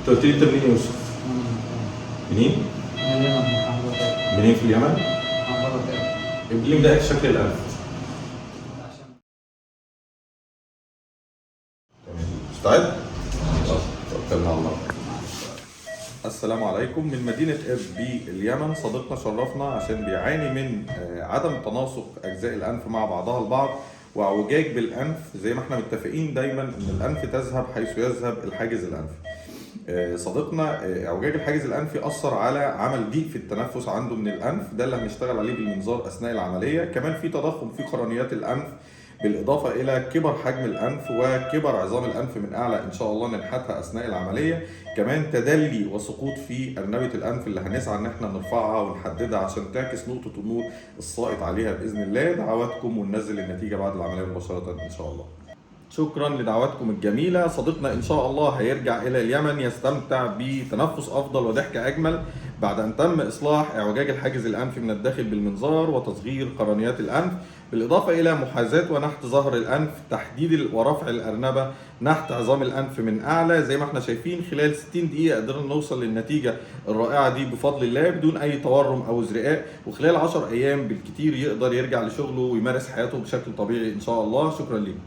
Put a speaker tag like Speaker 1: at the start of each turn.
Speaker 1: انت قلت لي انت منين يا يوسف؟ منين؟
Speaker 2: من اليمن، محافظة
Speaker 1: منين في اليمن؟
Speaker 2: محافظة
Speaker 1: ليه مضايقك شكل الانف؟ مستعد؟ توكلنا على الله. السلام عليكم. من مدينة إب باليمن صديقنا شرفنا عشان بيعاني من عدم تناسق أجزاء الأنف مع بعضها البعض واعوجاج بالأنف. زي ما احنا متفقين دايما إن الأنف تذهب حيث يذهب الحاجز الأنفي. صديقنا اعوجاج الحاجز الأنفي أثر على عمل ضيق في التنفس عنده من الأنف، ده اللي هنشتغل عليه بالمنظار أثناء العملية. كمان في تضخم في قرنيات الأنف بالإضافة إلى كبر حجم الأنف وكبر عظام الأنف من أعلى إن شاء الله ننحتها أثناء العملية. كمان تدلي وسقوط في أرنبة الأنف اللي هنسعى إن احنا نرفعها ونحددها عشان تعكس نقطة النور الساقط عليها بإذن الله. دعواتكم وننزل النتيجة بعد العملية مباشرة إن شاء الله. شكرا لدعواتكم الجميلة. صديقنا إن شاء الله هيرجع إلى اليمن يستمتع بتنفس أفضل وضحك أجمل بعد أن تم إصلاح اعوجاج الحاجز الأنفي من الداخل بالمنظار وتصغير قرنيات الأنف، بالإضافة إلى محاذاة ونحت ظهر الأنف، تحديد ورفع الأرنبة، نحت عظام الأنف من أعلى. زي ما احنا شايفين خلال 60 دقيقة قدرنا نوصل للنتيجة الرائعة دي بفضل الله بدون أي تورم أو ازرقاء، وخلال 10 أيام بالكتير يقدر يرجع لشغله ويمارس حياته بشكل طبيعي إن شاء الله. شكرا لكم.